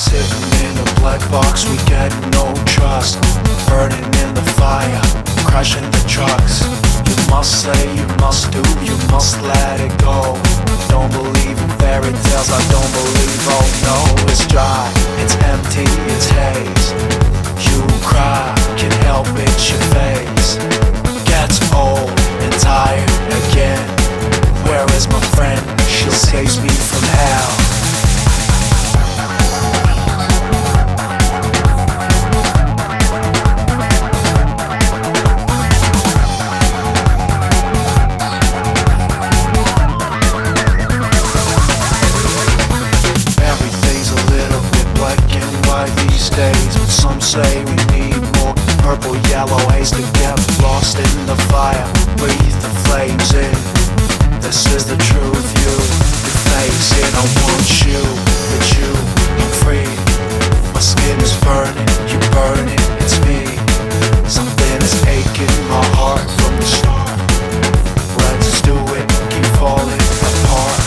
Sitting in a black box, we get no trust. Burning in the fire, crashing the trucks. You must say, you must do, you must let it go. Don't believe in fairy tales, I don't believe, oh no. It's dry, it's empty, it's haze. You cry, can't help it, your face gets old and tired again. Where is my friend? She'll save me from hell. But some say we need more purple, yellow haze to get lost in the fire. Breathe the flames in. This is the truth, you face it. I want you, but you, I'm free. My skin is burning, you burn it, it's me. Something is aching my heart from the start. Let's do it, keep falling apart.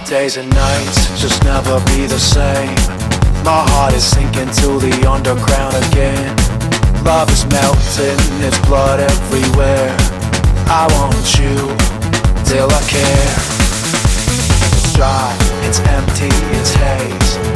Days and nights just never be the same. My heart is sinking to the underground again. Love is melting, there's blood everywhere. I want you till I care. It's dry, it's empty, it's haze.